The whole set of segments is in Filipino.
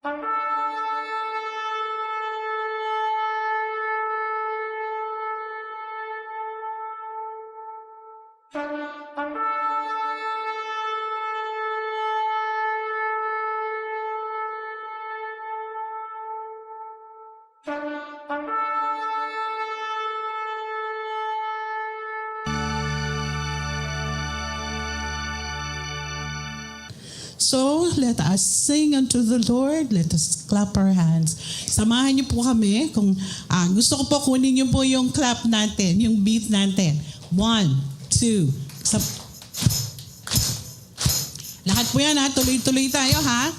So, let us sing unto the Lord. Let us clap our hands. Samahan niyo po kami. Kung gusto ko po kunin niyo po yung clap natin, yung beat natin. 1, 2. Lahat po yan ha. Tuloy-tuloy tayo ha.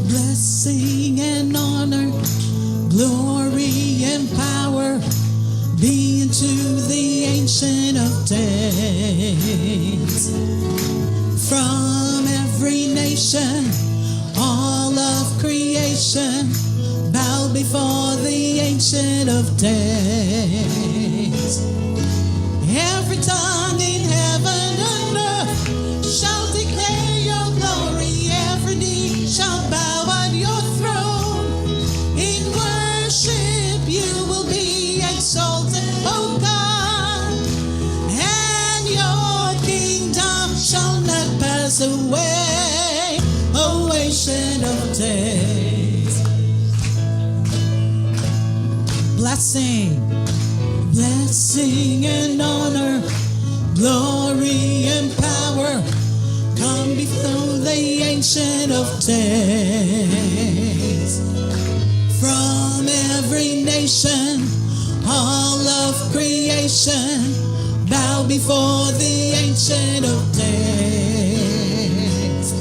Blessing and honor, glory and power be unto the Ancient of Days. From every nation, all of creation, bow before the Ancient of Days. Every tongue in heaven and earth shall declare your glory. Every knee shall bow at your throne. In worship you will be exalted, O God, and your kingdom shall not pass away, O Ancient of Days. Blessing, blessing and honor, glory and power come before the Ancient of Days. From every nation, all of creation, bow before the Ancient of Days.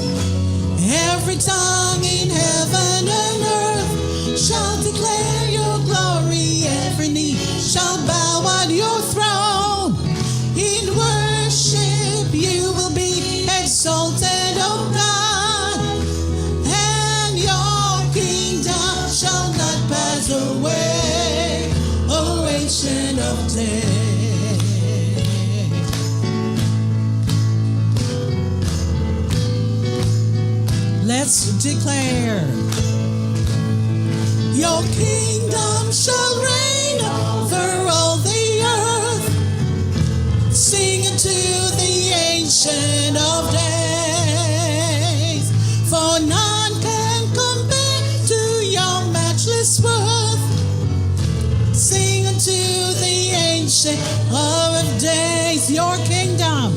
Every tongue in heaven and earth shall declare your glory. Every knee shall bow at your throne. In worship you will be exalted, O God, and your kingdom shall not pass away, O Ancient of Days. Let's declare, your kingdom shall reign over all the earth. Sing unto the Ancient of Days, for none can compare to your matchless worth. Sing unto the Ancient of Days, your kingdom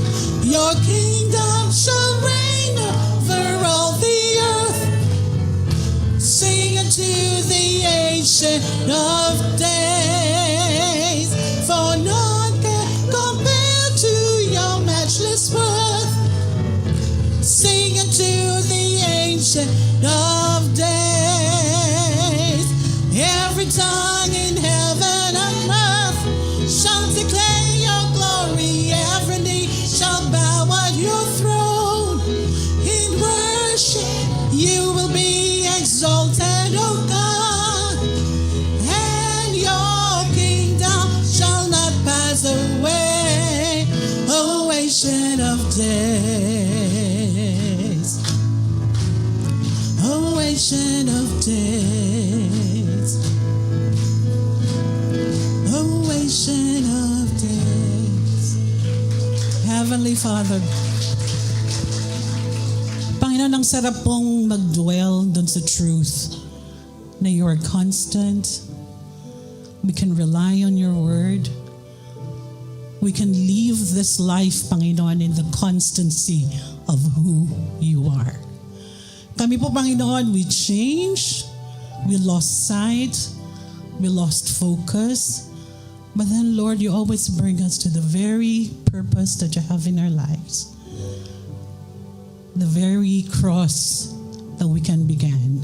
shall reign over all the earth. Sing unto the Ancient of Days, for none can compare to your matchless worth. Sing unto the Ancient of Days. Every tongue in heaven and earth shall declare your glory. Every knee shall bow at your throne. In worship you will be exalted, O God, and your kingdom shall not pass away, O Ancient of Days, O Ancient of Days, O Ancient of Days. Heavenly Father, Panginoon, ang sarap pong mag-dwell dun sa truth na you are constant. We can rely on your word. We can live this life, Panginoon, in the constancy of who you are. Kami po, Panginoon, we changed, we lost sight, we lost focus. But then, Lord, you always bring us to the very purpose that you have in our lives. The very cross that we can begin.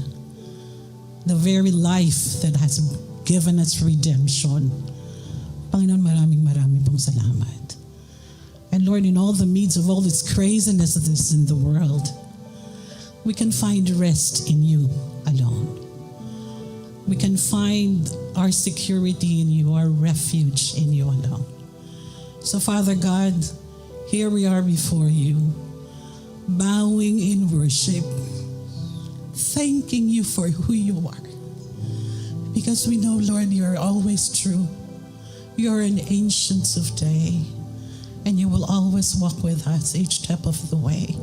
The very life that has given us redemption. Panginoon, maraming pong salamat. And Lord, in all the midst of all this craziness that is in the world, we can find rest in you alone. We can find our security in you, our refuge in you alone. So Father God, here we are before you, bowing in worship, thanking you for who you are. Because we know, Lord, you are always true. You are an ancient of day, and you will always walk with us each step of the way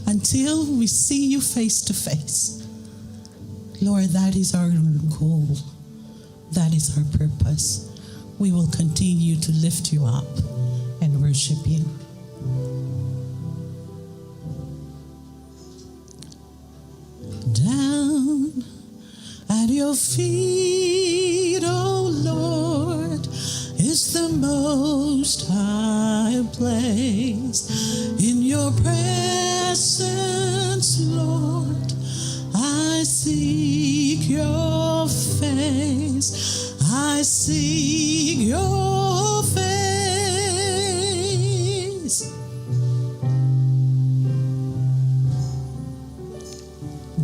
until we see you face to face. Lord, that is our goal. That is our purpose. We will continue to lift you up and worship you. Down at your feet, oh Lord, is the most high place. In your presence, Lord, I seek your face. I seek your face.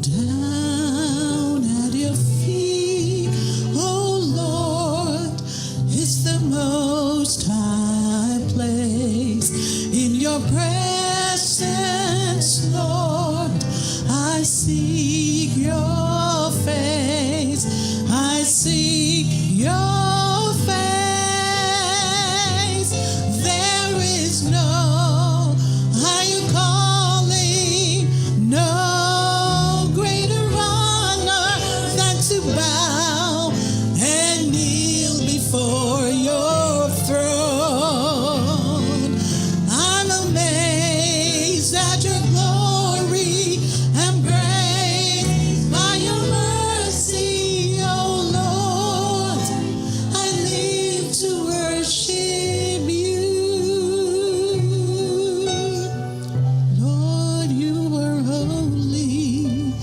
Down at your feet, oh Lord, is the most high place. In your presence, Lord, I seek your face. I seek your face. There is no higher calling, no greater honor than to bow and kneel before your throne. I'm amazed at your glory and praised by your mercy, oh Lord. I live to worship you. Lord, you are holy.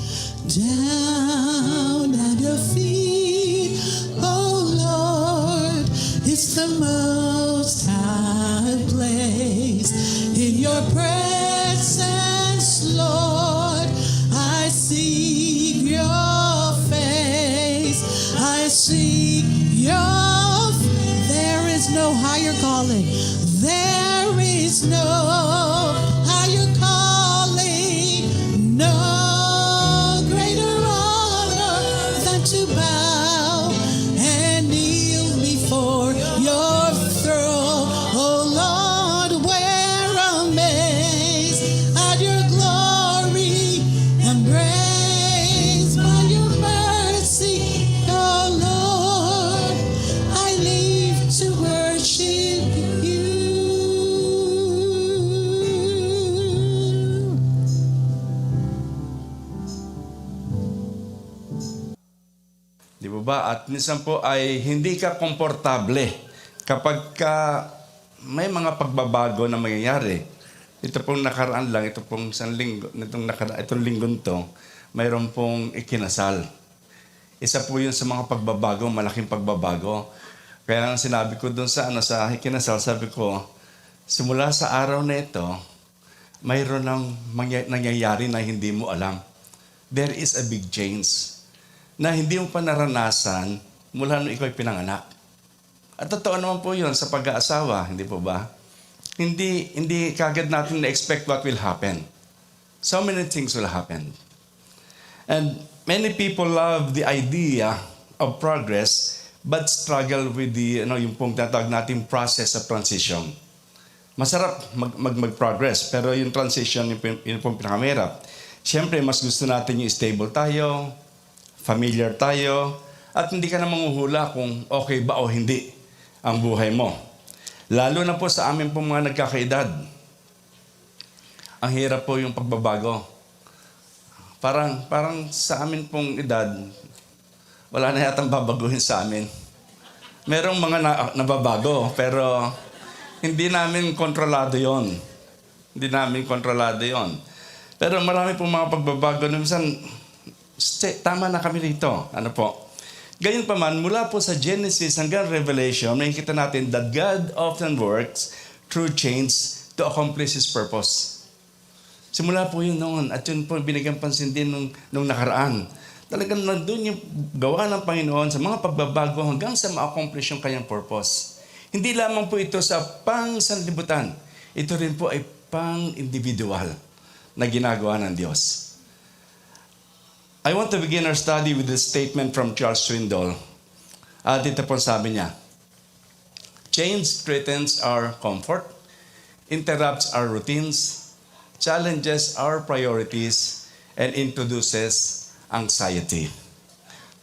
Down at your feet, oh Lord, it's the most high place. In your presence, Lord, I seek your face. I seek your face. There is no higher calling. There is no higher calling, no greater honor than to bow and kneel before your throne. Oh Lord, we're amazed at your glory and praised by your mercy. Oh Lord, I live to worship you. Di ba ba? At minsan po ay hindi ka komportable kapag may mga pagbabago na mangyayari. Ito pong nakaraan lang, ito pong itong linggong to, mayroon pong ikinasal. Isa po yun sa mga pagbabago, malaking pagbabago. Kaya nga sinabi ko doon sa ikinasal, sabi ko, simula sa araw na ito, mayroon ng nangyayari na hindi mo alam. There is a big change na hindi mo pa naranasan mula nung ikaw ay pinanganak. At totoo naman po yun sa pag-aasawa, hindi po ba? Hindi kagad natin na-expect what will happen. So many things will happen. And many people love the idea of progress but struggle with yung pong tatawag natin process of transition. Masarap mag-progress, pero yung transition, yun pong pinakamahirap. Siyempre, mas gusto natin yung stable tayo, familiar tayo, at hindi ka na manghuhula kung okay ba o hindi ang buhay mo. Lalo na po sa amin po mga nagkakaedad. Ang hirap po yung pagbabago. Parang sa amin pong edad, wala na yatang babaguhin sa amin. Merong mga nababago, pero hindi namin kontrolado yon. Hindi namin kontrolado yon. Pero marami pong mga pagbabago na minsan, tama na kami rito. Ano po? Gayunpaman, mula po sa Genesis hanggang Revelation, makikita natin that God often works through change to accomplish His purpose. Simula po yun noon at yun po binigyan pansin din nung nakaraan. Talagang nandun yung gawa ng Panginoon sa mga pagbabago hanggang sa ma-accomplish yung kanyang purpose. Hindi lamang po ito sa pang-sanlibutan. Ito rin po ay pang-individual na ginagawa ng Diyos. I want to begin our study with a statement from Charles Swindoll. At ito po sabi niya, "Change threatens our comfort, interrupts our routines, challenges our priorities, and introduces anxiety."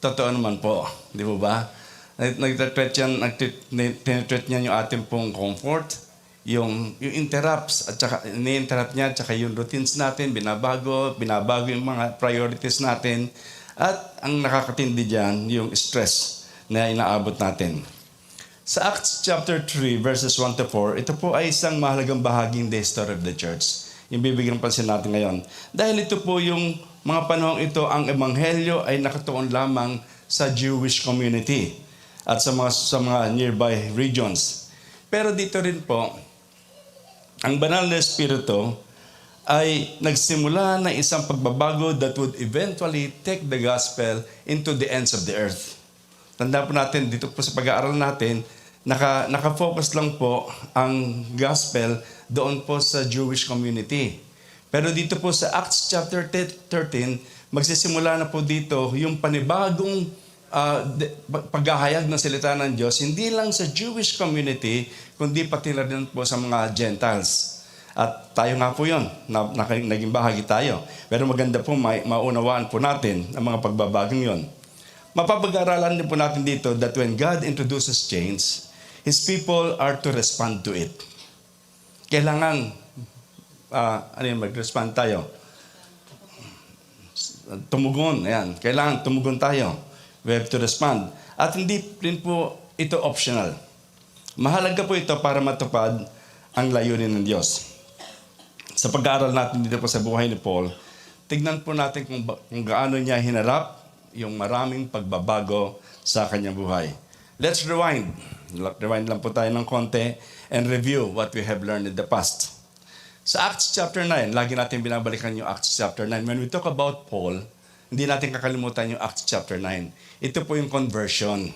Totoo naman po, di ba ba? Nag-threat niya yung ating pong comfort, yung interrupts, at saka ni-interrupt niya, at saka yung routines natin, binabago yung mga priorities natin, at ang nakakatindi dyan, yung stress na inaabot natin. Sa Acts chapter 3, verses 1 to 4, ito po ay isang mahalagang bahaging the history of the church. Yung bibigyan pansin natin ngayon. Dahil ito po yung mga panahong ito, ang ebanghelyo ay nakatuon lamang sa Jewish community at sa mga nearby regions. Pero dito rin po, ang banal na Espiritu ay nagsimula ng isang pagbabago that would eventually take the gospel into the ends of the earth. Tandaan po natin, dito po sa pag-aaral natin, nakafocus lang po ang gospel doon po sa Jewish community. Pero dito po sa Acts chapter 13, magsisimula na po dito yung panibagong paghahayag ng salita ng Diyos, hindi lang sa Jewish community, kundi pati na rin po sa mga Gentiles. At tayo nga po yun, naging bahagi tayo. Pero maganda po maunawaan po natin ang mga pagbabagong yun. Mapapag-aralan din po natin dito that when God introduces change, His people are to respond to it. Kailangan, mag-respond tayo. Tumugon, ayan. Kailangan tumugon tayo. We have to respond. At hindi rin po ito optional. Mahalaga po ito para matupad ang layunin ng Diyos. Sa pag-aaral natin dito po sa buhay ni Paul, tignan po natin kung gaano niya hinarap yung maraming pagbabago sa kanyang buhay. Let's rewind. Rewind lang po tayo ng konti and review what we have learned in the past. Sa Acts chapter 9, lagi natin binabalikan yung Acts chapter 9. When we talk about Paul, hindi natin kakalimutan yung Acts chapter 9. Ito po yung conversion.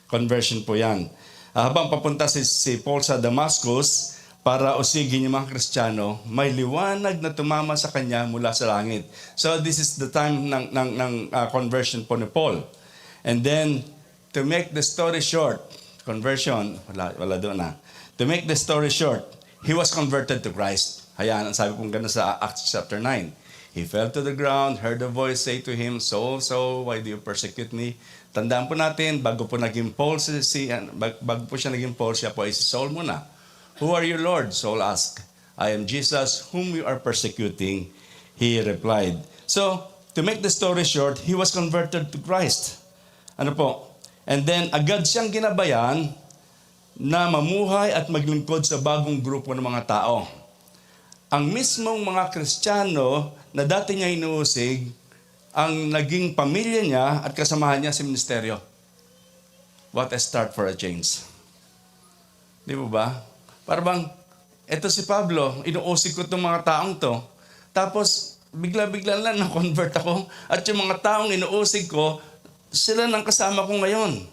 Conversion po yan. Habang papunta si Paul sa Damascus para usigin yung mga Kristiyano, may liwanag na tumama sa kanya mula sa langit. So this is the time ng conversion po ni Paul. And then, to make the story short, conversion, wala doon na. To make the story short, he was converted to Christ. Ayan, ang sabi pong gano'n sa Acts chapter 9. He fell to the ground, heard a voice say to him, Saul, Saul, why do you persecute me? Tandaan po natin, bago po naging Paul, bago po siya naging Paul, siya po ay si Saul muna. Who are you, Lord? Saul asked. I am Jesus, whom you are persecuting. He replied. So, to make the story short, he was converted to Christ. Ano po? And then, agad siyang ginabayan na mamuhay at maglingkod sa bagong grupo ng mga tao. Ang mismong mga Kristiyano na dati niya inuusig, ang naging pamilya niya at kasamahan niya sa ministeryo. What a start for a change. Di ba ba? Parang, eto si Pablo, inuusig ko itong mga taong to. Tapos, bigla-bigla lang na-convert ako. At yung mga taong inuusig ko, sila nang kasama ko ngayon.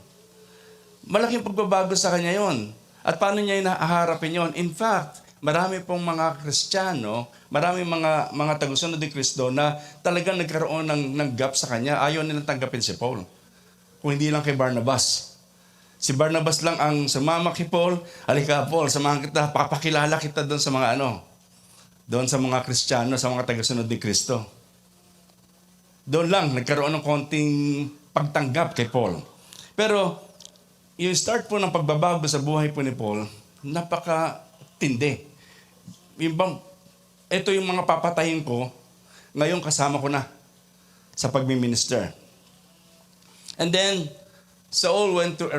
Malaking pagbabago sa kanya yon. At paano niya inaharapin yon? In fact, marami pong mga Kristiyano, marami mga tagusunod ni Kristo na talagang nagkaroon ng gap sa kanya. Ayaw nilang tanggapin si Paul. Kung hindi lang kay Barnabas. Si Barnabas lang ang sumama kay Paul. Halika Paul, samahan kita, papakilala kita doon sa mga doon sa mga Kristiyano, sa mga tagusunod ni Kristo. Doon lang, nagkaroon ng konting pagtanggap kay Paul. Pero, yung start po ng pagbabago sa buhay po ni Paul, napaka-tindi. Ito yung mga papatayin ko, ngayon kasama ko na sa pagmi-minister. And then, Saul went to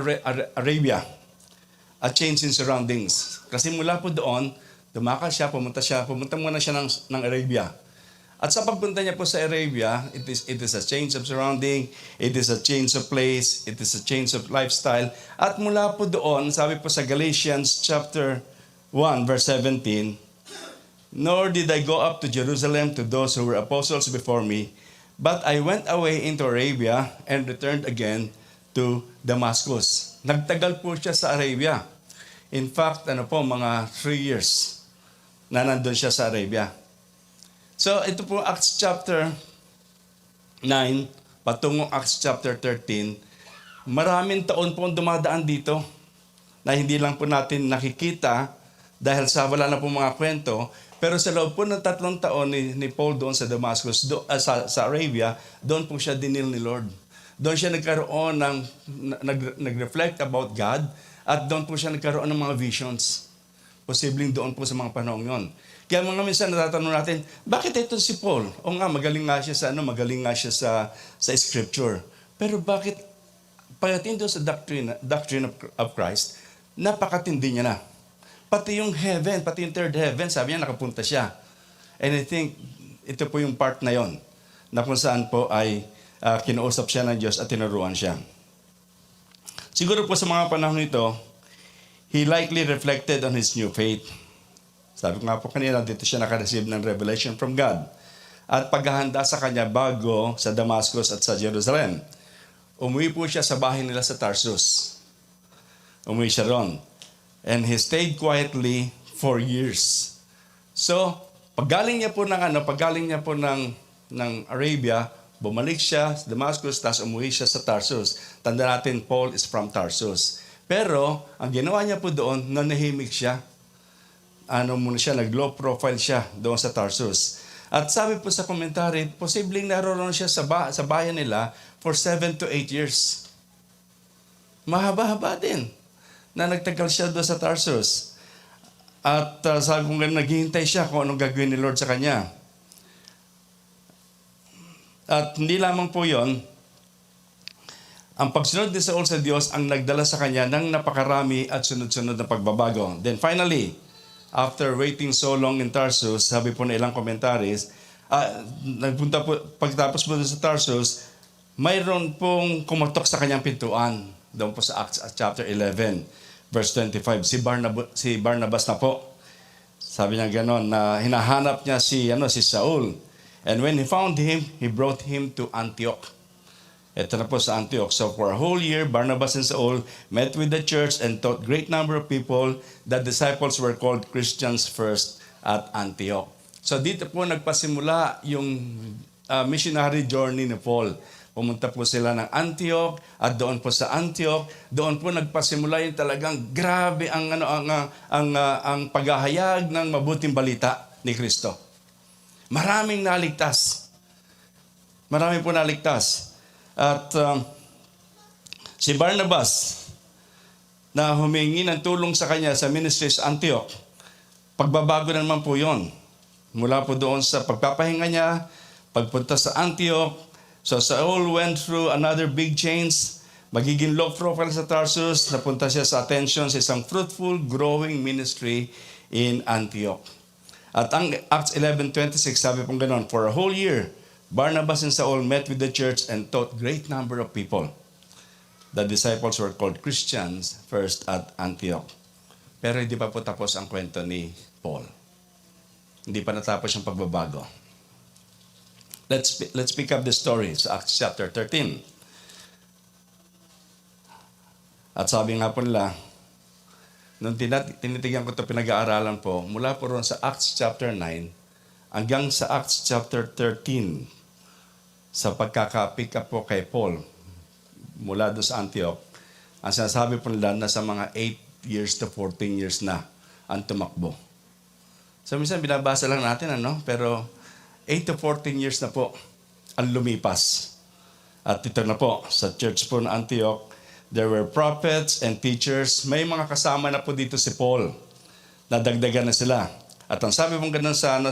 Arabia, a change in surroundings. Kasi mula po doon, tumakas siya, pumunta muna siya ng Arabia. At sa pagpunta niya po sa Arabia, it is a change of surrounding, it is a change of place, it is a change of lifestyle. At mula po doon, sabi po sa Galatians chapter 1 verse 17, "Nor did I go up to Jerusalem to those who were apostles before me, but I went away into Arabia and returned again to Damascus." Nagtagal po siya sa Arabia. In fact, mga 3 years na nandun siya sa Arabia. So, ito po Acts chapter 9, patungong Acts chapter 13, maraming taon po dumadaan dito na hindi lang po natin nakikita dahil sa wala na po mga kwento. Pero sa loob po ng 3 taon ni Paul doon sa Damascus, sa Arabia, doon po siya dinil ni Lord. Doon siya nagkaroon ng, nag-reflect about God, at doon po siya nagkaroon ng mga visions. Posibleng doon po sa mga panahon yon. Kaya mga minsan natatanong natin, bakit ito si Paul? O nga, magaling nga siya sa scripture. Pero bakit pagdating doon sa doctrine of Christ, napakatindi niya na. Pati yung heaven, pati yung third heaven, sabi niya nakapunta siya. And I think ito po yung part na yon, na kung saan po ay kinausap siya ng Diyos at tinuruan siya. Siguro po sa mga panahon ito, he likely reflected on his new faith. Sabi ko nga po kanina, dito siya nakareceive ng revelation from God. At paghahanda sa kanya bago sa Damascus at sa Jerusalem. Umuwi po siya sa bahay nila sa Tarsus. Umuwi siya ron. And he stayed quietly for years. So, paggaling niya po ng Arabia, bumalik siya sa Damascus, tapos umuwi siya sa Tarsus. Tanda natin, Paul is from Tarsus. Pero, ang ginawa niya po doon, nanahimik siya. Nag-low profile siya doon sa Tarsus. At sabi po sa komentary, posibleng naroon siya sa bayan nila for 7 to 8 years. Mahaba-haba din na nagtagal siya doon sa Tarsus. At sabi ko nga, naghihintay siya kung anong gagawin ni Lord sa kanya. At hindi lamang po yon, ang pagsunod ni Saul sa Diyos ang nagdala sa kanya ng napakarami at sunod-sunod na pagbabago. Then finally, after waiting so long in Tarsus, sabi po na ilang commentaries, pagtapos po sa Tarsus, mayroon pong kumatok sa kanyang pintuan. Doon po sa Acts chapter 11, verse 25. Si Barnabas na po. Sabi niya gano'n, na hinahanap niya si Saul. And when he found him, he brought him to Antioch. Ito na po sa Antioch. So for a whole year, Barnabas and Saul met with the church and taught great number of people. The disciples were called Christians first at Antioch. So dito po nagpasimula yung missionary journey ni Paul. Pumunta po sila ng Antioch at doon po sa Antioch, doon po nagpasimula yung talagang grabe ang paghahayag ng mabuting balita ni Kristo. Maraming naligtas. Marami po naligtas. At si Barnabas, na humingi ng tulong sa kanya sa ministry sa Antioch, pagbabago na naman po yun. Mula po doon sa pagpapahinga niya, pagpunta sa Antioch, so Saul went through another big change, magiging low profile sa Tarsus, napunta siya sa attention sa isang fruitful, growing ministry in Antioch. At ang Acts 11:26, sabi pong ganon, for a whole year, Barnabas and Saul met with the church and taught great number of people. The disciples were called Christians first at Antioch. Pero hindi pa po tapos ang kwento ni Paul. Hindi pa natapos yung pagbabago. Let's pick up the story sa Acts chapter 13. At sabi nga po nila, nung tinitigan ko ito, pinag-aaralan po, mula po ron sa Acts chapter 9 hanggang sa Acts chapter 13, sa pagkaka-pick up po kay Paul mula doon sa Antioch, ang sinasabi po nila na sa mga 8 years to 14 years na ang tumakbo. So minsan binabasa lang natin, pero 8 to 14 years na po ang lumipas. At ito na po, sa church po na Antioch, there were prophets and teachers. May mga kasama na po dito si Paul. Nadagdagan na sila. At ang sabi mong ganun sa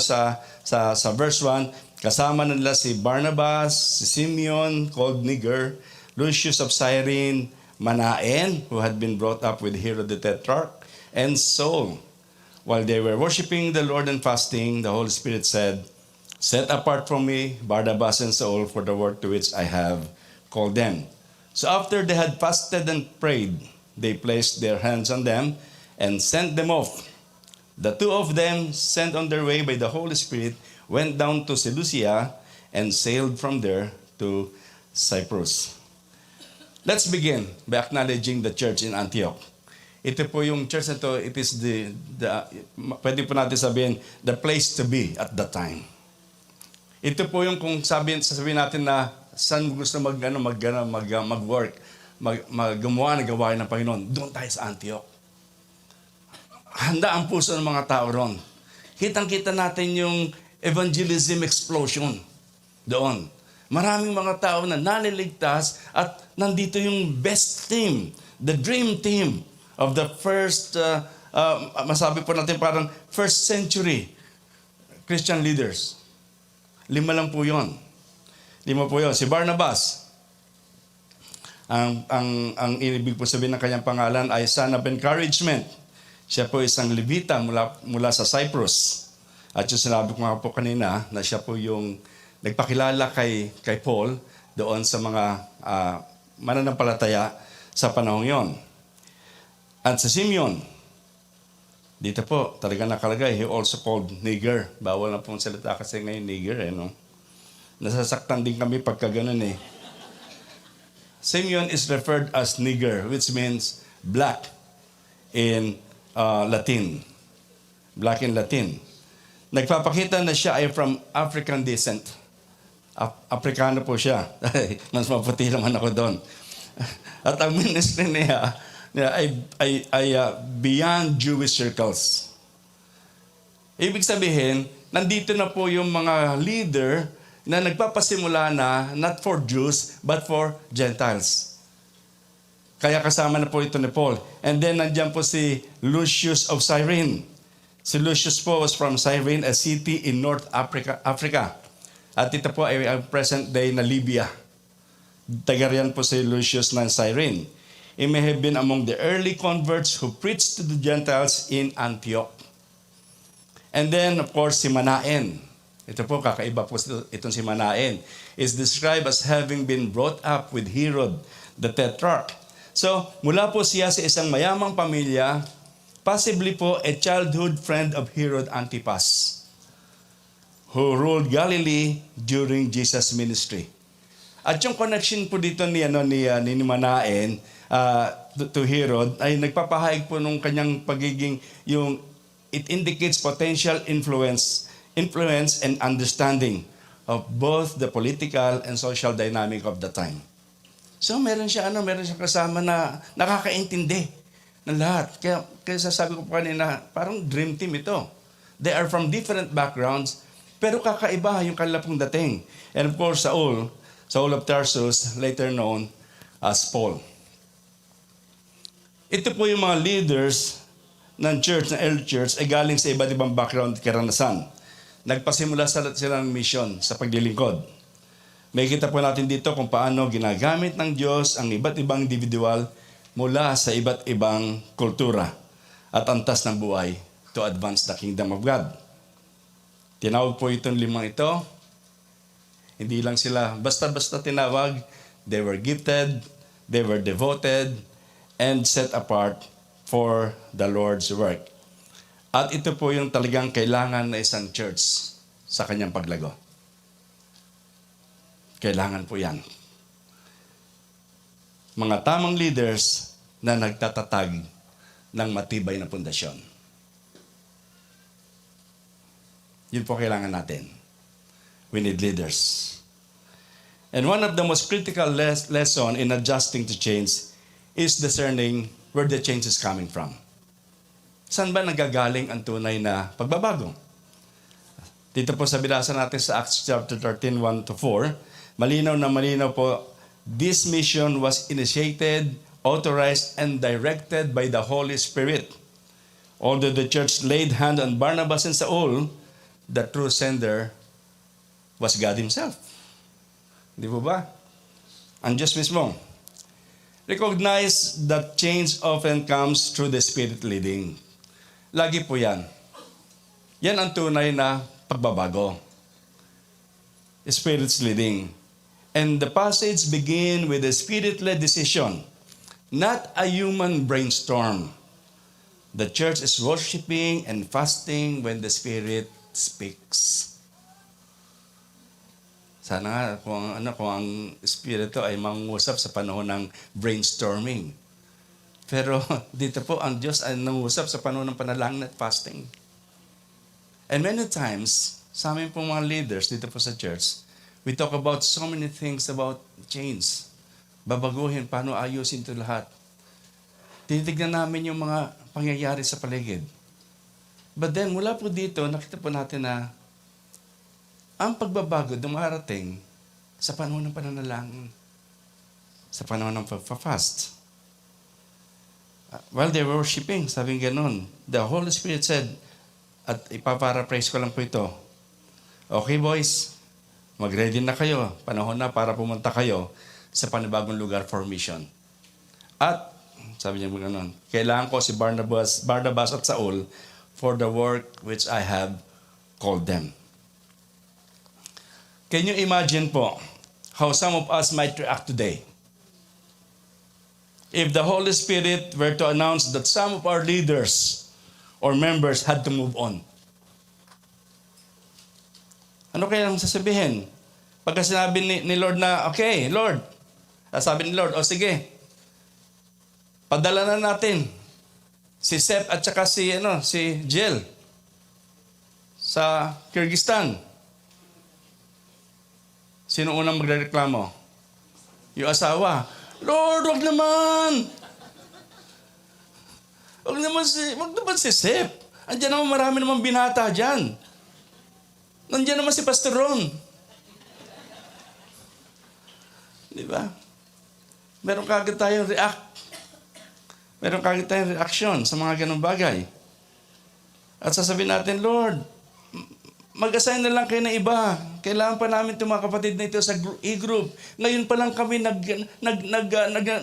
verse 1, kasama na nila si Barnabas, si Simeon, called Niger, Lucius of Cyrene, Manaen, who had been brought up with Herod the Tetrarch, and Saul. While they were worshiping the Lord and fasting, the Holy Spirit said, Set apart from me Barnabas and Saul for the work to which I have called them. So after they had fasted and prayed, they placed their hands on them and sent them off. The two of them, sent on their way by the Holy Spirit, went down to Seleucia and sailed from there to Cyprus. Let's begin by acknowledging the church in Antioch. Ito po yung church na to, it is pwede po natin sabihin, the place to be at that time. Ito po yung kung sasabihin natin na saan gusto mag-work, gumawa ng gawain ng Panginoon, doon tayo sa Antioch. Handa ang puso ng mga tao ron. Kitang-kita natin yung evangelism explosion doon. Maraming mga tao na naniligtas at nandito yung best team, the dream team of the first, masabi po natin parang first century Christian leaders. 5 lang po yun. 5 po yun. Si Barnabas, ang ibig po sabihin ng kanyang pangalan ay son of encouragement. Siya po isang Levita mula sa Cyprus. At yung sinabi ko nga po kanina na siya po yung nagpakilala kay Paul doon sa mga mananampalataya sa panahong yon. At sa Simeon, dito po talaga nakalagay, he also called nigger. Bawal na pong salita kasi ngayon nigger, no? Nasasaktan din kami pagka ganun eh. Simeon is referred as nigger, which means black in Latin. Black in Latin. Nagpapakita na siya ay from African descent. Afrikano po siya. Mas maputi naman ako doon. At ang ministry niya ay beyond Jewish circles. Ibig sabihin, nandito na po yung mga leader na nagpapasimula na not for Jews but for Gentiles. Kaya kasama na po ito ni Paul. And then nandiyan po si Lucius of Cyrene. Si Lucius po was from Cyrene, a city in North Africa. At ito po ay ang present day na Libya. Taga-riyan po si Lucius ng Cyrene. He may have been among the early converts who preached to the Gentiles in Antioch. And then, of course, si Manaen. Ito po, kakaiba po itong si Manaen. Is described as having been brought up with Herod, the Tetrarch. So, mula po siya sa isang mayamang pamilya, possibly po a childhood friend of Herod Antipas, who ruled Galilee during Jesus' ministry. At yung connection po dito ni Manaen to Herod ay nagpapahayag po nung kanyang pagiging it indicates potential influence and understanding of both the political and social dynamic of the time. So meron siya kasama na nakakaintindi ng lahat. Kaya sasabi ko po kanina, parang dream team ito. They are from different backgrounds, pero kakaiba yung kanila pong dating. And of course, Saul of Tarsus, later known as Paul. Ito po yung mga leaders ng church, ng early church, ay galing sa iba't ibang background at karanasan. Nagpasimula sila ng mission sa paglilingkod. May kita po natin dito kung paano ginagamit ng Diyos ang iba't ibang individual mula sa iba't ibang kultura at antas ng buhay to advance the kingdom of God. Tinawag po itong 5 ito. Hindi lang sila basta-basta tinawag. They were gifted, they were devoted, and set apart for the Lord's work. At ito po yung talagang kailangan na isang church sa kanyang paglago. Kailangan po yan. Mga tamang leaders na nagtatatag ng matibay na pundasyon. Yun po kailangan natin. We need leaders. And one of the most critical lesson in adjusting to change is discerning where the change is coming from. Saan ba nagagaling ang tunay na pagbabago? Dito po sa binasa natin sa Acts chapter 13, 1-4, malinaw na malinaw po, this mission was initiated, authorized, and directed by the Holy Spirit. Although the church laid hand on Barnabas and Saul, the true sender was God Himself. Di po ba? Ang Diyos mismo. Recognize that change often comes through the Spirit leading. Lagi po yan. Yan ang tunay na pagbabago. Spirit's leading. And the passage begin with a Spirit-led decision, not a human brainstorm. The church is worshiping and fasting when the Spirit speaks. Sana nga kung ang Espiritu ay mangusap sa panahon ng brainstorming. Pero dito po ang Diyos ay nangusap sa panahon ng panalangin at fasting. And many times, sa amin pong mga leaders dito po sa church, we talk about so many things about change. Babaguhin, paano ayusin ito lahat. Tinitignan namin yung mga pangyayari sa paligid. But then, mula po dito, nakita po natin na ang pagbabago dumarating sa panahon ng pananalangin, sa panahon ng fast. While they were worshiping, sabi ganon, the Holy Spirit said, at ipaparaphrase ko lang po ito, okay boys, mag-ready na kayo, panahon na para pumunta kayo sa panibagong lugar for mission. At, sabi niya ganon, kailangan ko si Barnabas at Saul for the work which I have called them. Can you imagine po how some of us might react today? If the Holy Spirit were to announce that some of our leaders or members had to move on. Ano kaya ang sasabihin? Pagka sinabi ni Lord na, okay, Lord, sabi ni Lord, sige, padala na natin si Sep at saka si Jill sa Kyrgyzstan. Sino unang magrereklamo? Yung asawa. Lord, wag naman! Wag naman si Sep. Andiyan naman marami namang binata dyan. Nandiyan naman si Pastor Ron. Di ba? Meron kagad tayong reaction sa mga ganong bagay. At sasabihin natin, Lord, mag-assign na lang kayo ng iba. Kailangan pa namin itong mga kapatid na ito sa e-group. Ngayon pa lang kami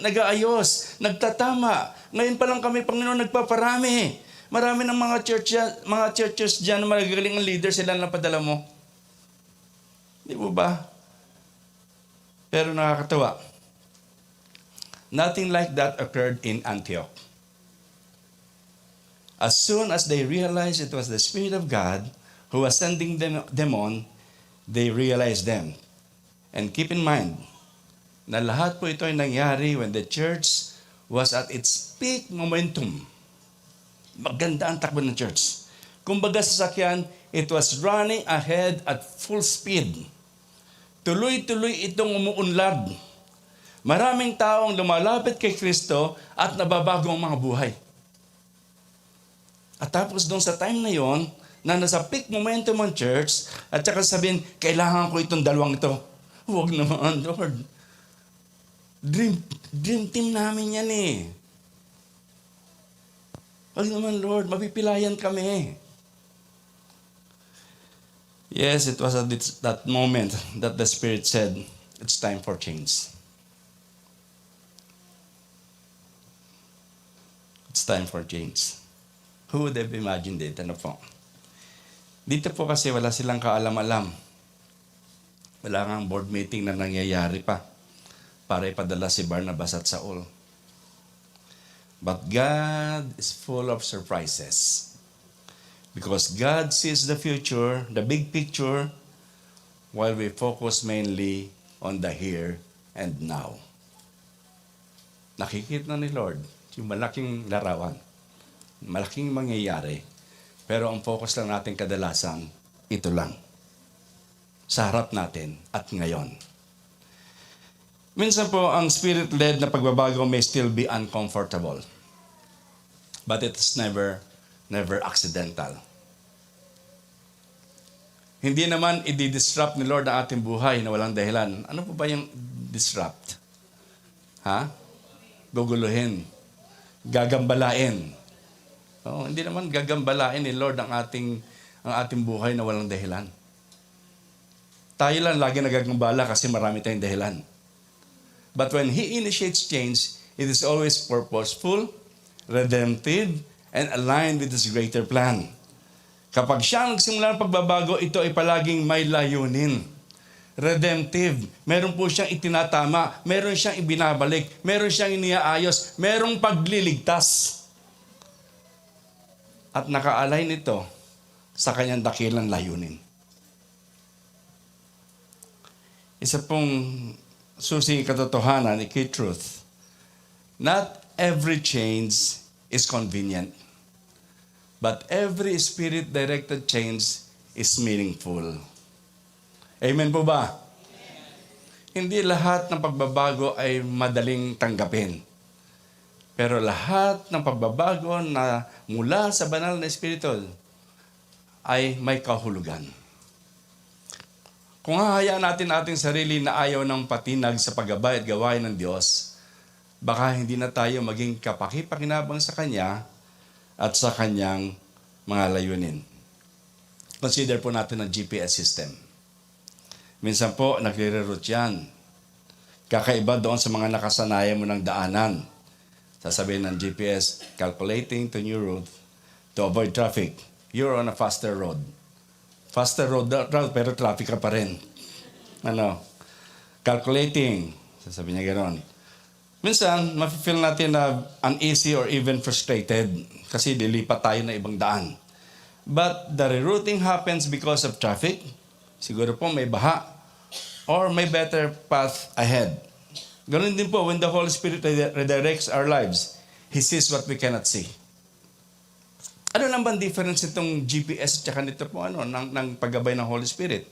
nag-aayos, nagtatama. Ngayon pa lang kami, Panginoon, nagpaparami. Marami ng mga churches dyan na magagaling ang leader, sila lang padala mo. Di mo ba? Pero nakakatawa. Nothing like that occurred in Antioch. As soon as they realized it was the Spirit of God who was sending them on, they realized them. And keep in mind, na lahat po ito ay nangyari when the church was at its peak momentum. Maganda ang takbo ng church. Kumbaga sa sakyan, it was running ahead at full speed. Tuloy-tuloy itong umuunlad. Maraming taong lumalapit kay Kristo at nababago ang mga buhay. At tapos doon sa time na yon, na nasa peak momentum ng church, at saka sabihin, kailangan ko itong dalawang ito. Huwag naman, Lord. Dream team namin yan eh. Huwag naman, Lord, mapipilayan kami. Yes, it was at that moment that the Spirit said, it's time for change. It's time for change. Who would have imagined it? Ano po? Dito po kasi wala silang kaalam-alam. Wala kang board meeting na nangyayari pa para ipadala si Barnabas at Saul. But God is full of surprises. Because God sees the future, the big picture, while we focus mainly on the here and now. Nakikita ni Lord yung malaking larawan, malaking mangyayari, pero ang focus lang natin kadalasan, ito lang. Sa harap natin at ngayon. Minsan po, ang Spirit-led na pagbabago may still be uncomfortable. But it's never accidental. Hindi naman i-disrupt ni Lord ang ating buhay na walang dahilan. Ano po ba yung disrupt? Guguluhin. Gagambalain. Hindi naman gagambalain ni Lord ang ating buhay na walang dahilan. Tayo lang lagi nagagambala kasi marami tayong dahilan. But when He initiates change, it is always purposeful, redemptive, and aligned with His greater plan. Kapag siya nagsimula ng pagbabago, ito ay palaging may layunin. redemptive. Meron po siyang itinatama. Meron siyang ibinabalik. Meron siyang iniaayos. Merong pagliligtas. At naka-align ito sa kanyang dakilang layunin. Isa pong susing katotohanan, ni key truth. Not every change is convenient. But every spirit-directed change is meaningful. Amen po ba? Hindi lahat ng pagbabago ay madaling tanggapin. Pero lahat ng pagbabago na mula sa banal na espiritu ay may kahulugan. Kung hahayaan natin ating sarili na ayaw ng patinag sa paggabay at gawain ng Diyos, baka hindi na tayo maging kapaki-pakinabang sa Kanya at sa Kanyang mga layunin. Consider po natin ang GPS system. Minsan po, nagre-reroute yan. Kakaiba doon sa mga nakasanayan mo ng daanan. Sasabihin ng GPS, calculating to new route to avoid traffic. You're on a faster road. Faster road, pero traffic ka pa rin. Calculating. Sasabihin niya gano'n. Minsan, mafe-feel natin na uneasy or even frustrated kasi lilipat tayo na ibang daan. But the rerouting happens because of traffic. Siguro po may baha or may better path ahead. Ganun din po when the Holy Spirit redirects our lives. He sees what we cannot see. Ano lang ba ang difference itong GPS at nito po ng paggabay ng Holy Spirit?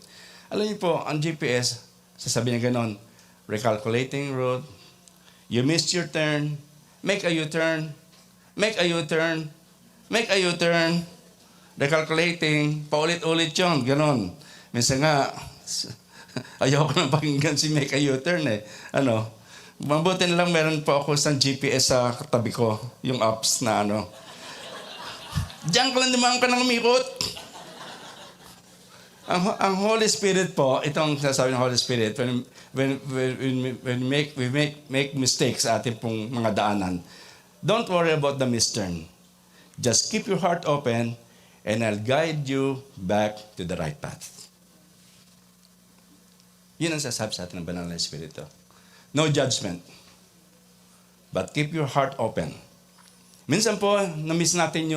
Alam niyo po, ang GPS, sasabihin niya gano'n, recalculating route, you missed your turn, make a U-turn, make a U-turn, make a U-turn, recalculating, paulit-ulit yun, gano'n. Minsan nga, ayoko nang pakinggan si make a U-turn eh. Mabuti na lang meron po ako isang GPS sa katabi ko, yung apps na diyan ka lang naman ka nang umikot. Ang Holy Spirit po, itong sasabi ng Holy Spirit, when we make mistakes sa ating pong mga daanan, don't worry about the misturn. Just keep your heart open and I'll guide you back to the right path. Yun ang sasabi sa atin ng Banal na Espiritu. No judgment. But keep your heart open. Minsan po, na-miss natin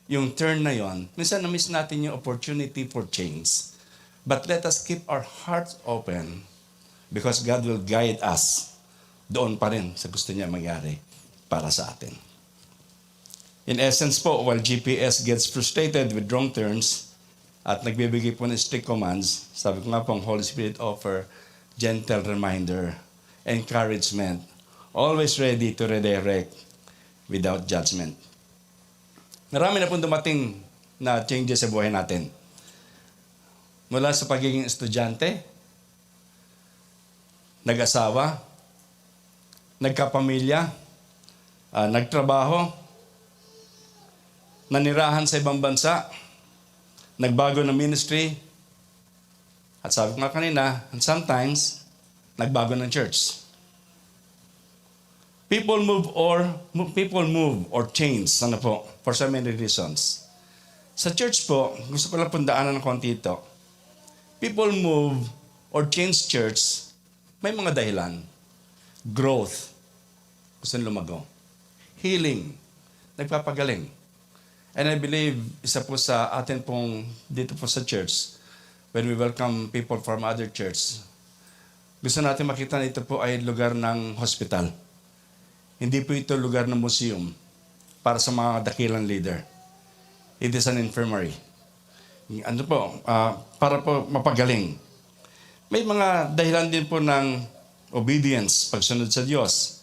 yung turn na yon. Minsan na-miss natin yung opportunity for change. But let us keep our hearts open because God will guide us doon pa rin sa gusto niya mangyari para sa atin. In essence po, while GPS gets frustrated with wrong turns at nagbibigay po ng strict commands, sabi ko nga po, ang Holy Spirit offer gentle reminder, encouragement, always ready to redirect without judgment. Marami na pong dumating na changes sa buhay natin. Mula sa pagiging estudyante, nag-asawa, nagkapamilya, nagtrabaho, nanirahan sa ibang bansa, nagbago ng ministry, at sabi ko nga kanina, and sometimes, nagbago ng church. People move or change for so many reasons. Sa church po, gusto ko lang pundaanan ng konti ito. People move or change church, may mga dahilan. Growth, gusto lumago. Healing, nagpapagaling. And I believe, isa po sa atin pong dito po sa church, when we welcome people from other church, gusto natin makita na ito po ay lugar ng hospital. Hindi po ito lugar ng museum para sa mga dakilang leader. It is an infirmary. Para po mapagaling. May mga dahilan din po ng obedience, pagsunod sa Diyos.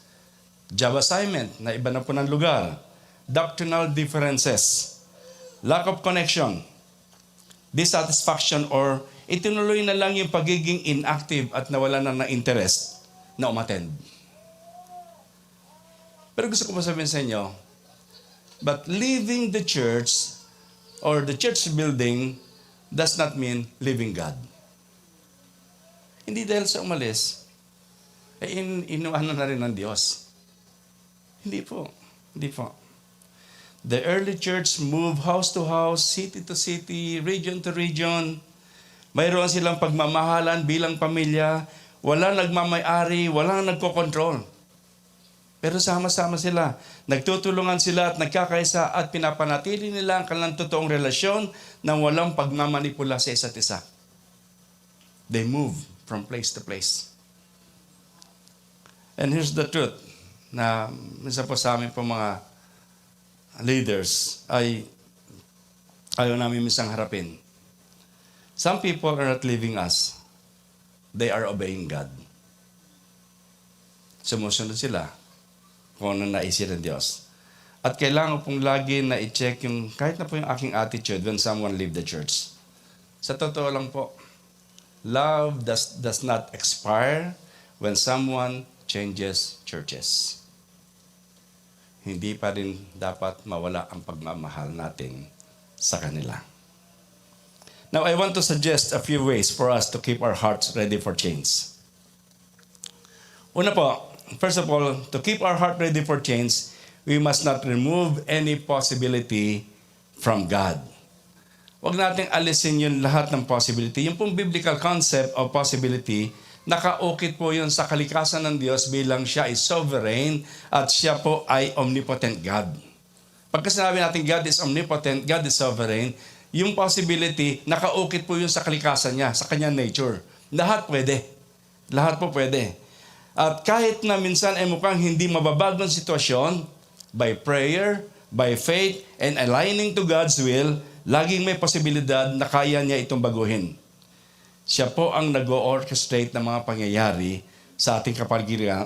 Job assignment, na iba na po ng lugar. Doctrinal differences. Lack of connection. Dissatisfaction or itinuloy na lang yung pagiging inactive at nawala na ng interest na umattend. Pero gusto ko sabihin sa inyo, but leaving the church or the church building does not mean leaving God. Hindi dahil sa umalis, inuwanan na rin ng Diyos. Hindi po. The early church moved house to house, city to city, region to region, Mayroon silang pagmamahalan bilang pamilya, walang nagmamay-ari, walang nagkokontrol. Pero sama-sama sila. Nagtutulungan sila at nagkakaisa at pinapanatili nila ang kanilang totoong relasyon nang walang pagmamanipula sa isa't isa. They move from place to place. And here's the truth, na minsan po sa amin po mga leaders ay ayaw namin minsan harapin. Some people are not leaving us. They are obeying God. Sumusunod sila kung ano naisip ng Diyos. At kailangan pong lagi na i-check yung, kahit na po yung aking attitude when someone leave the church. Sa totoo lang po, love does not expire when someone changes churches. Hindi pa rin dapat mawala ang pagmamahal natin sa kanila. Now, I want to suggest a few ways for us to keep our hearts ready for change. Una po, first of all, to keep our heart ready for change, we must not remove any possibility from God. Huwag nating alisin yun lahat ng possibility. Yung pong biblical concept of possibility, nakaukit po yun sa kalikasan ng Diyos bilang siya ay sovereign at siya po ay omnipotent God. Pagka sinabi natin God is omnipotent, God is sovereign, yung possibility, nakaukit po yun sa kalikasan niya, sa kanyang nature. Lahat pwede. Lahat po pwede. At kahit na minsan ay mukhang hindi mababagong sitwasyon, by prayer, by faith, and aligning to God's will, laging may posibilidad na kaya niya itong baguhin. Siya po ang nag-o-orchestrate ng mga pangyayari sa ating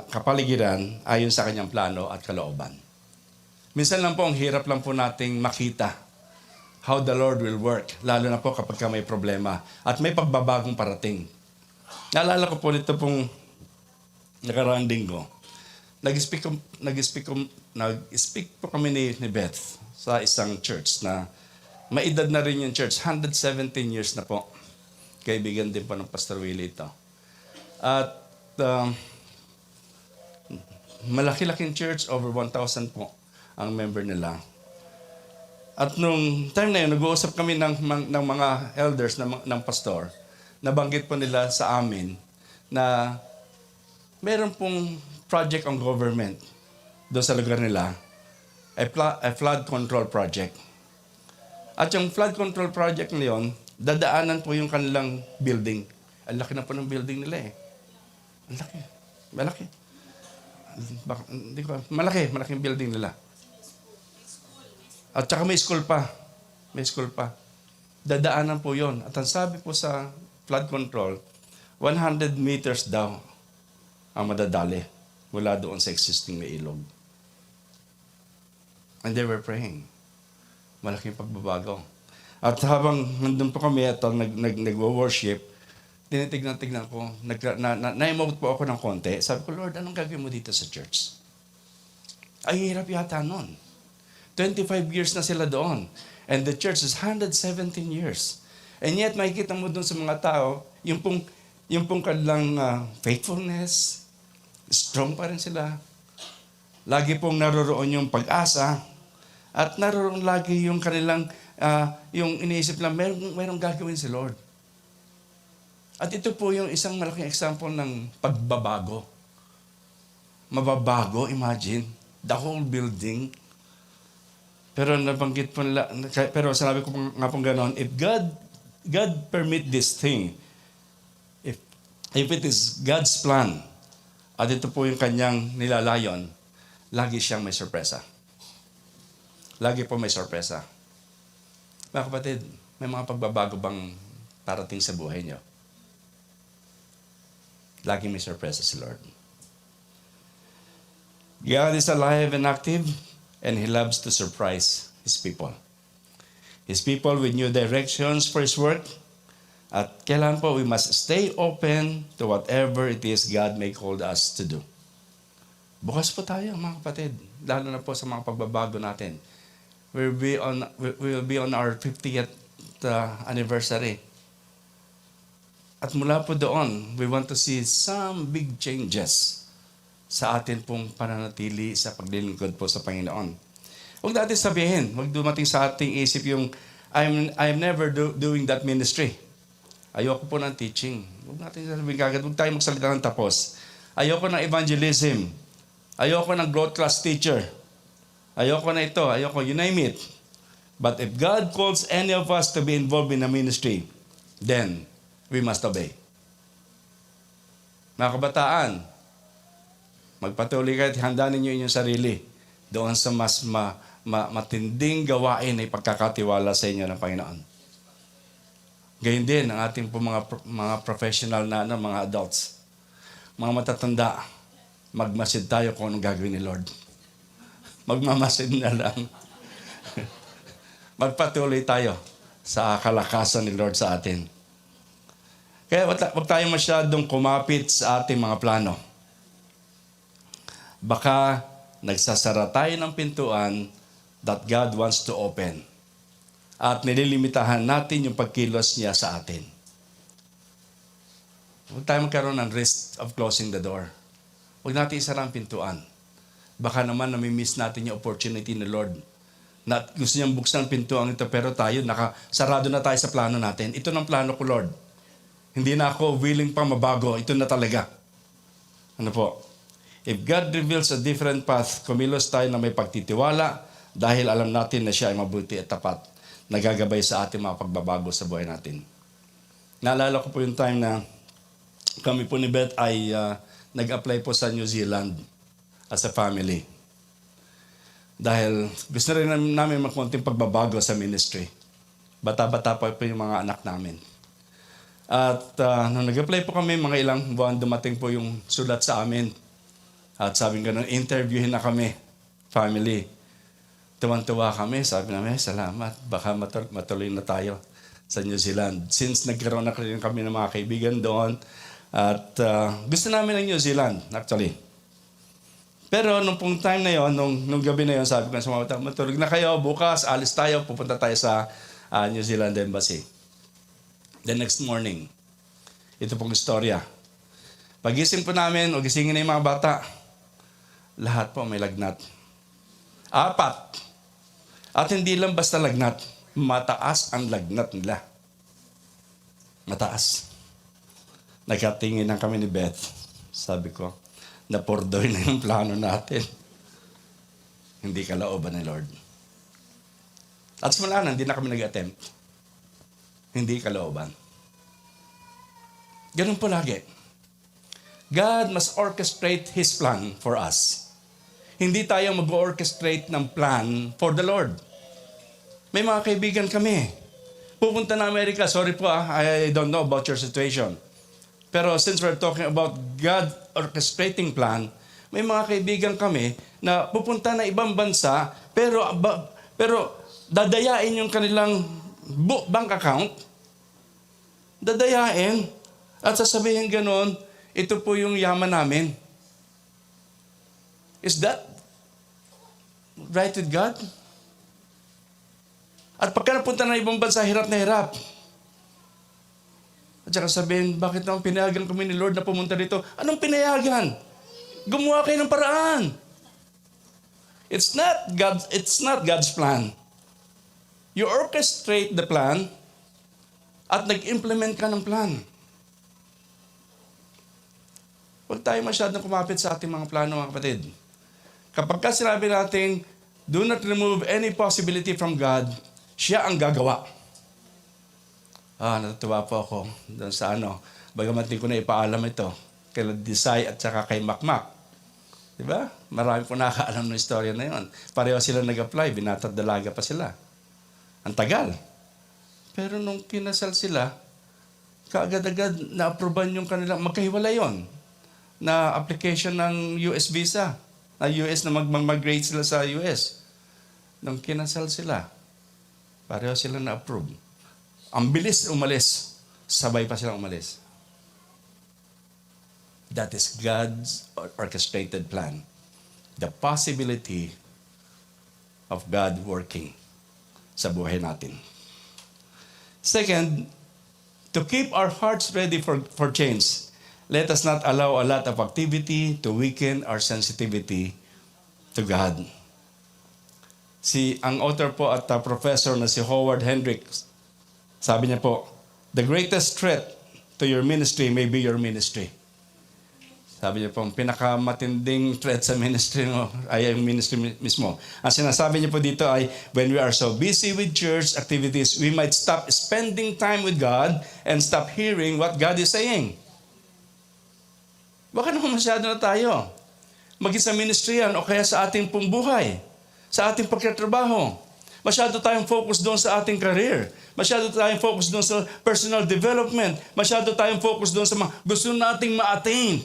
kapaligiran ayon sa kanyang plano at kalooban. Minsan lang po, ang hirap lang po nating makita how the Lord will work, lalo na po kapag may problema at may pagbabagong parating. Naalala ko po nito pong nakaraang linggo. Nag-speak po kami ni Beth sa isang church na maedad na rin yung church. 117 years na po. Kaibigan din po ng Pastor Willie ito. At malaki-laking church, over 1,000 po ang member nila. At nung time na yun, nag-uusap kami ng mga elders, ng pastor, nabanggit po nila sa amin na meron pong project on government doon sa lugar nila, a flood control project. At yung flood control project na yun, dadaanan po yung kanilang building. Ang laki na po ng building nila eh. Ang laki. Malaki. Malaki yung building nila. At saka may school pa. May school pa. Dadaanan po yon. At ang sabi po sa flood control, 100 meters daw ang madadali mula doon sa existing na ilog. And they were praying. Malaking pagbabago. At habang nandun po kami at nag-worship, tinitignan ko, na-emote po ako ng konti. Sabi ko, Lord, anong gagawin mo dito sa church? Ay, hirap yata nun. 25 years na sila doon. And the church is 117 years. And yet, makikita mo doon sa mga tao, yung pong kanilang faithfulness, strong pa rin sila. Lagi pong naroroon yung pag-asa. At naroroon lagi yung kanilang, yung iniisip lang, merong gagawin si Lord. At ito po yung isang malaking example ng pagbabago. Mababago, imagine. The whole building. Pero nabanggit po nila, pero sinabi ko nga pong gano'n, if God permit this thing, if it is God's plan, at ito po yung kanyang nilalayon, lagi siyang may sorpresa. Lagi po may sorpresa. Mga kapatid, may mga pagbabago bang parating sa buhay niyo? Lagi may sorpresa si Lord. God is alive and active, and He loves to surprise His people. His people with new directions for His work. At kailan po, we must stay open to whatever it is God may call us to do. Bukas po tayo, mga kapatid. Lalo na po sa mga pagbabago natin. We will be on our 50th anniversary. At mula po doon, we want to see some big changes sa atin pong pananatili sa paglilingkod po sa Panginoon. Huwag natin sabihin, huwag dumating sa ating isip yung, I'm never doing that ministry. Ayoko po ng teaching. Huwag natin sasabihin kagad, huwag tayo magsalita ng tapos. Ayoko ng evangelism. Ayoko ng growth class teacher. Ayoko na ito, ayoko, you name it. But if God calls any of us to be involved in a ministry, then we must obey. Mga kabataan, magpatuloy kayo at handa ninyo inyong sarili doon sa mas matinding gawain na ipagkakatiwala sa inyo ng Panginoon. Gayun din ang ating po mga professional na mga adults. Mga matatanda, magmasid tayo kung anong gagawin ni Lord. Magmamasid na lang. Magpatuloy tayo sa kalakasan ni Lord sa atin. Kaya wag tayo masyadong kumapit sa ating mga plano. Baka nagsasara tayo ng pintuan that God wants to open. At nililimitahan natin yung pagkilos niya sa atin. Huwag tayo magkaroon ng risk of closing the door. Huwag natin isara ang pintuan. Baka naman nami-miss natin yung opportunity ni Lord. Na gusto niyang buksan ang pintuan ito, pero tayo, nakasarado na tayo sa plano natin. Ito ng plano ko, Lord. Hindi na ako willing pa mabago. Ito na talaga. Ano po? If God reveals a different path, kumilos tayo na may pagtitiwala dahil alam natin na siya ay mabuti at tapat. Nagagabay sa ating mga pagbabago sa buhay natin. Naalala ko po yung time na kami po ni Beth ay nag-apply po sa New Zealand as a family. Dahil gusto rin namin magkonting pagbabago sa ministry. Bata-bata pa po yung mga anak namin. At nung nag-apply po kami, mga ilang buwan dumating po yung sulat sa amin. At sabi ko, interviewin na kami, family. Tuwan-tuwa kami, sabi namin, salamat, baka matuloy na tayo sa New Zealand. Since nagkaroon na kami ng mga kaibigan doon, at gusto namin ng New Zealand, actually. Pero nung pong time na yon, nung gabi na yon, sabi ko sa mga tao, matulog na kayo, bukas, alis tayo, pupunta tayo sa New Zealand Embassy. The next morning, ito pong istorya. Pagising po namin, o gisingin na yung mga bata, lahat po may lagnat. 4. At hindi lang basta lagnat, mataas ang lagnat nila. Mataas. Nagkatingin na kami ni Beth. Sabi ko, napurdoy na yung plano natin. Hindi kalooban ni Lord. At simula na, hindi na kami nag-attempt. Hindi kalooban. Ganun po lagi. God must orchestrate His plan for us. Hindi tayo mag-orchestrate ng plan for the Lord. May mga kaibigan kami. Pupunta na Amerika. Sorry po, I don't know about your situation. Pero since we're talking about God orchestrating plan, may mga kaibigan kami na pupunta na ibang bansa, pero dadayain yung kanilang bank account. Dadayain. At sasabihin ganon, ito po yung yaman namin. Is that right with God? At pagka napunta na ibang bansa, hirap na hirap. At saka sabihin, bakit naman pinayagan kami ni Lord na pumunta dito? Anong pinayagan? Gumawa kayo ng paraan. It's not God's plan. You orchestrate the plan at nag-implement ka ng plan. Huwag tayo masyadong kumapit sa ating mga plano, mga kapatid. Kapag ka sinabi natin, do not remove any possibility from God, siya ang gagawa. Natutuwa po ako doon sa bagamat di ko na ipaalam ito, kay Desai at saka kay Makmak. Diba? Marami po nakakaalam ng istorya na yun. Pareho sila nag-apply, binata't dalaga pa sila. Ang tagal. Pero nung kinasal sila, kaagad-agad na-aproban yung kanilang, magkahiwala yon na application ng US visa, na US na mag-migrate sila sa US. Nung kinasal sila, pareho sila na-approve. Ang bilis umalis, sabay pa silang umalis. That is God's orchestrated plan. The possibility of God working sa buhay natin. Second, to keep our hearts ready for change, let us not allow a lot of activity to weaken our sensitivity to God. Ang author po at professor na si Howard Hendricks, sabi niya po, The greatest threat to your ministry may be your ministry. Sabi niyo po, ang pinakamatinding threat sa ministry mo ay ang ministry mismo. Ang sinasabi niyo po dito ay, when we are so busy with church activities, we might stop spending time with God and stop hearing what God is saying. Baka naman masyado na tayo. Maging sa ministry yan o kaya sa ating pong buhay, sa ating pagkatrabaho. Masyado tayong focus doon sa ating career. Masyado tayong focus doon sa personal development. Masyado tayong focus doon sa mga gusto nating ma-attain.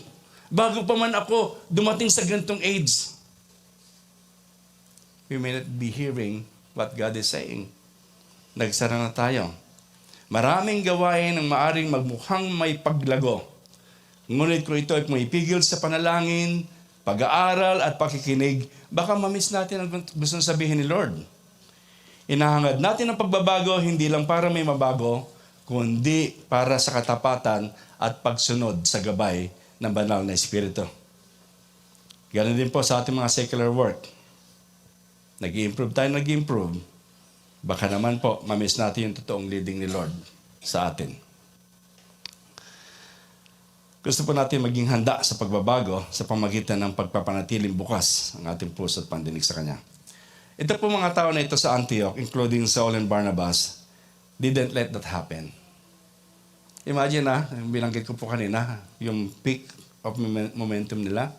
Bago pa man ako dumating sa ganitong age, we may not be hearing what God is saying. Nagsara na tayo. Maraming gawain ang maaring magmukhang may paglago. Ngunit kung ito ay pumipigil sa panalangin, pag-aaral at pakikinig, baka mamiss natin ang gusto sabihin ni Lord. Inahangad natin ang pagbabago hindi lang para may mabago, kundi para sa katapatan at pagsunod sa gabay ng banal na Espiritu. Ganon din po sa ating mga secular work. Nag-improve. Baka naman po, mamiss natin yung totoong leading ni Lord sa atin. Gusto po natin maging handa sa pagbabago sa pamagitan ng pagpapanatiling bukas ang ating puso at pandinig sa Kanya. Ito po mga tao na ito sa Antioch, including Saul and Barnabas, didn't let that happen. Imagine binanggit ko po kanina, yung peak of momentum nila.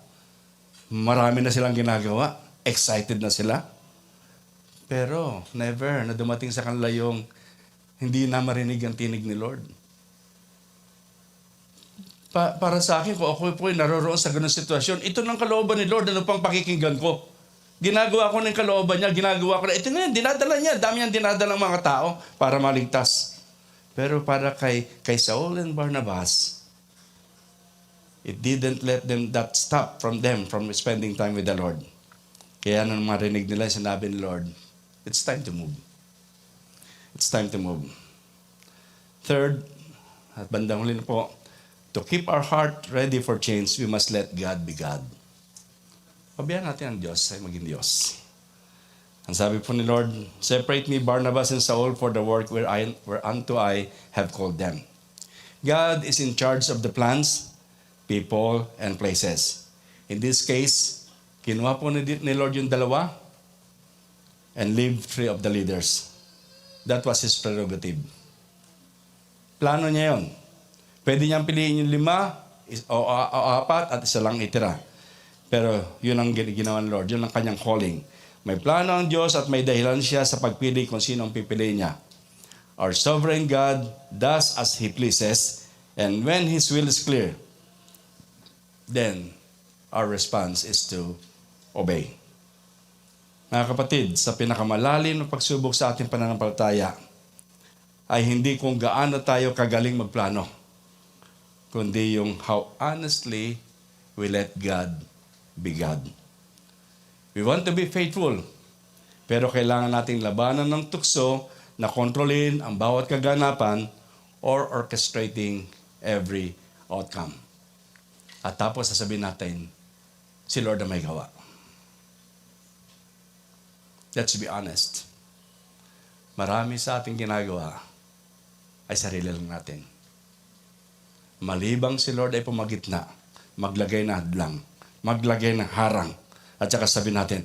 Marami na silang ginagawa. Excited na sila. Pero never na dumating sa kanila yung hindi na marinig ang tinig ni Lord. Para sa akin, kung ako po ay naroroon sa ganung sitwasyon, ito ng kalooban ni Lord, ano pang pakikinggan ko? Ginagawa ko ng kalooban niya, ginagawa ko na, ito na yan, dinadala niya. Dami yan dinadala ng mga tao para maligtas. Pero para kay Saul and Barnabas, it didn't let them that stop from spending time with the Lord. Kaya nung marinig nila, sinabi ni Lord, it's time to move. It's time to move. Third, at bandang huli na po, to keep our heart ready for change, we must let God be God. Pabayaan natin ang Diyos ay maging Diyos. Ang sabi po ni Lord, separate me, Barnabas and Saul, for the work whereunto I have called them. God is in charge of the plans, people, and places. In this case, kinuha po ni Lord yung dalawa and leave 3 of the leaders. That was His prerogative. Plano niya yun. Pwede niyang piliin yung 5 o 4 at isa lang itira. Pero yun ang ginawa ni Lord. Yun ang kanyang calling. May plano ang Diyos at may dahilan siya sa pagpili kung sino ang pipiliin niya. Our sovereign God does as He pleases, and when His will is clear, then our response is to obey. Mga kapatid, sa pinakamalalim na pagsubok sa ating pananampalataya ay hindi kung gaano tayo kagaling magplano, kundi yung how honestly we let God be God. We want to be faithful, pero kailangan nating labanan ng tukso na kontrolin ang bawat kaganapan or orchestrating every outcome. At tapos sasabihin natin, si Lord ang may gawa. Let's be honest. Marami sa ating ginagawa ay sarili lang natin. Malibang si Lord ay pumagitna, maglagay ng hadlang, maglagay ng harang, at saka sabihin natin,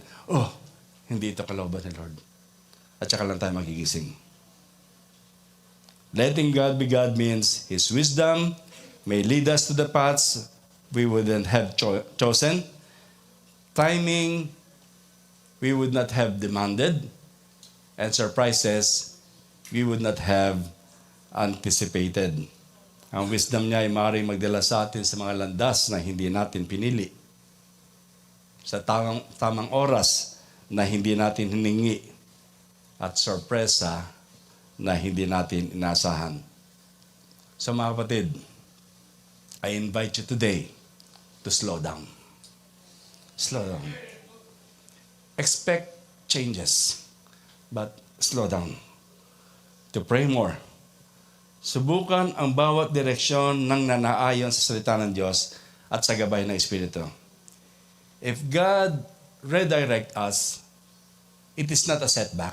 hindi ito kalooban ni Lord. At saka lang tayo magigising. Letting God be God means His wisdom may lead us to the paths we wouldn't have chosen. Timing we would not have demanded. And surprises we would not have anticipated. Ang wisdom niya ay maaaring magdala sa atin sa mga landas na hindi natin pinili. Sa tamang oras na hindi natin hiningi at sorpresa na hindi natin inasahan. So mga kapatid, I invite you today to slow down. Slow down. Expect changes, but slow down. To pray more. Subukan ang bawat direksyon ng nanaayon sa salita ng Diyos at sa gabay ng Espiritu. If God redirect us, it is not a setback.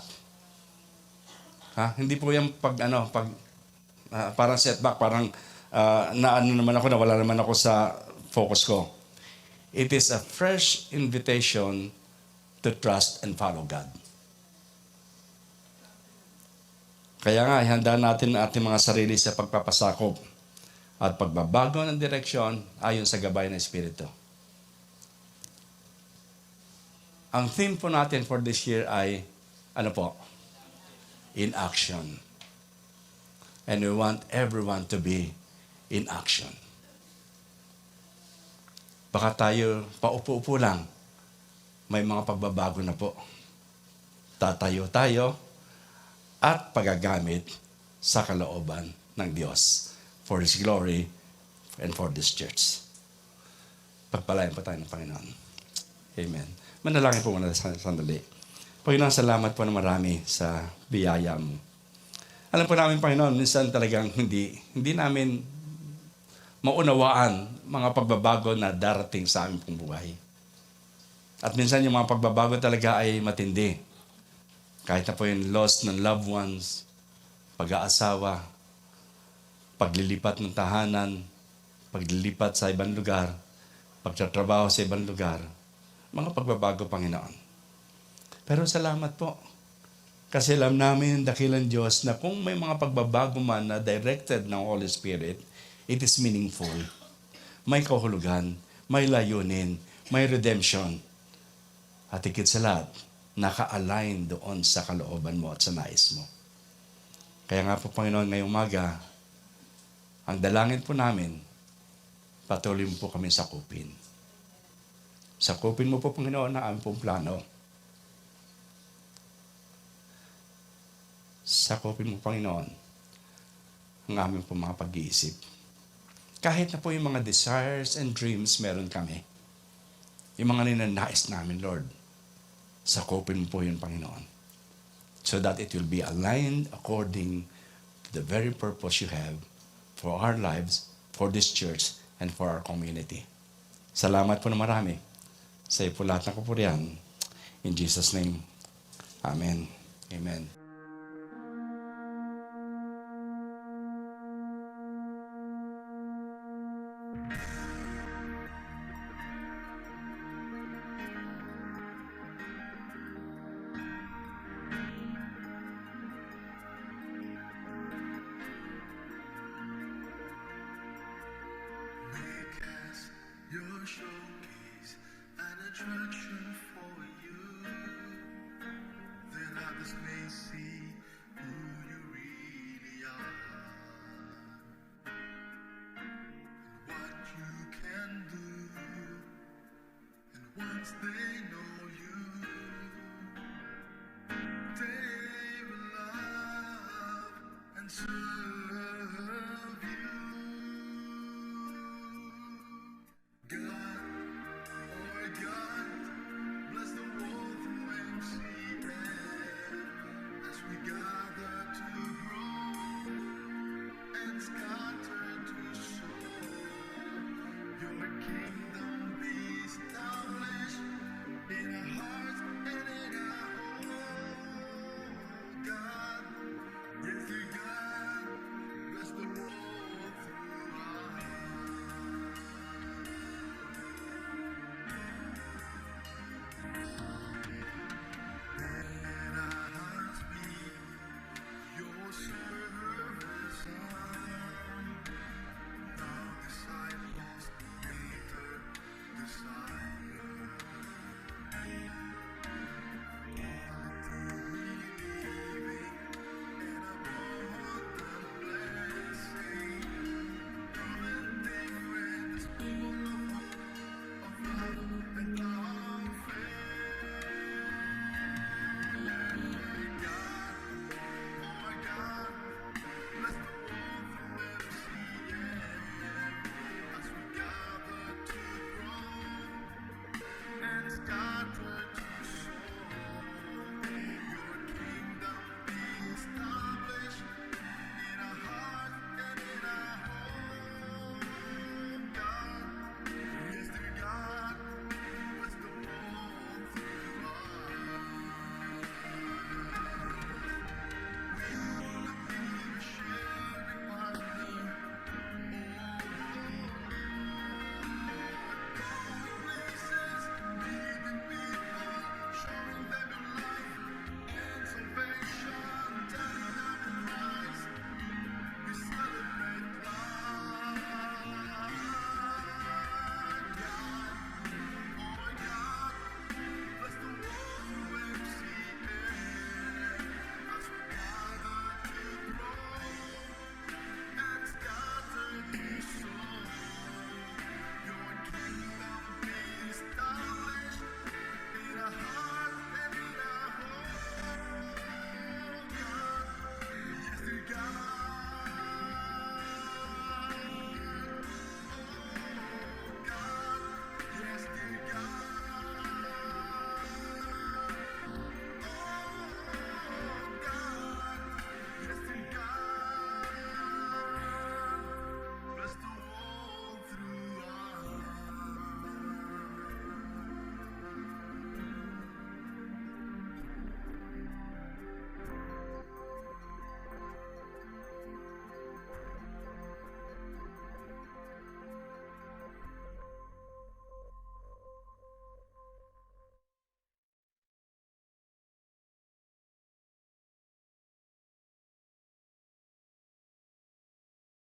Hindi po yung pag parang setback, parang naano naman ako, nawala naman ako sa focus ko. It is a fresh invitation to trust and follow God. Kaya nga, ihanda natin ang ating mga sarili sa pagpapasakop at pagbabago ng direksyon ayon sa gabay ng Espiritu. Ang theme po natin for this year ay, ano po? In action. And we want everyone to be in action. Baka tayo paupo-upo lang, may mga pagbabago na po. Tatayo tayo at pagagamit sa kalooban ng Diyos for His glory and for this church. Pagpalain po tayo ng Panginoon. Amen. Manalangin po muna sa sandali. Panginoon, salamat po na marami sa biyaya mo. Alam po namin, Panginoon, minsan talagang hindi namin maunawaan mga pagbabago na darating sa aming pong buhay. At minsan yung mga pagbabago talaga ay matindi. Kahit na po yung loss ng loved ones, pag-aasawa, paglilipat ng tahanan, paglilipat sa ibang lugar, pagtatrabaho sa ibang lugar, mga pagbabago, Panginoon. Pero salamat po. Kasi alam namin yung dakilang Diyos na kung may mga pagbabago man na directed ng Holy Spirit, it is meaningful. May kahulugan, may layunin, may redemption. At higit sa lahat, naka-align doon sa kalooban mo at sa nais mo. Kaya nga po, Panginoon, ngayong umaga, ang dalangin po namin, patuloy mo po kami sakupin. Sakupin mo po, Panginoon, ang aming pong plano. Sakupin mo, Panginoon, ang aming pong mga pag-iisip. Kahit na po yung mga desires and dreams meron kami. Yung mga ninanais namin, Lord, sakupin mo po yun, Panginoon. So that it will be aligned according to the very purpose you have for our lives, for this church, and for our community. Salamat po na marami. Sa iyo po lahat ng kapurihan. In Jesus' name, Amen. Amen. Your showcase an attraction for you, that others may see who you really are, and what you can do. And once they know you, they will love and serve you. God, oh God, bless the world through MCM as we gather to grow and sky.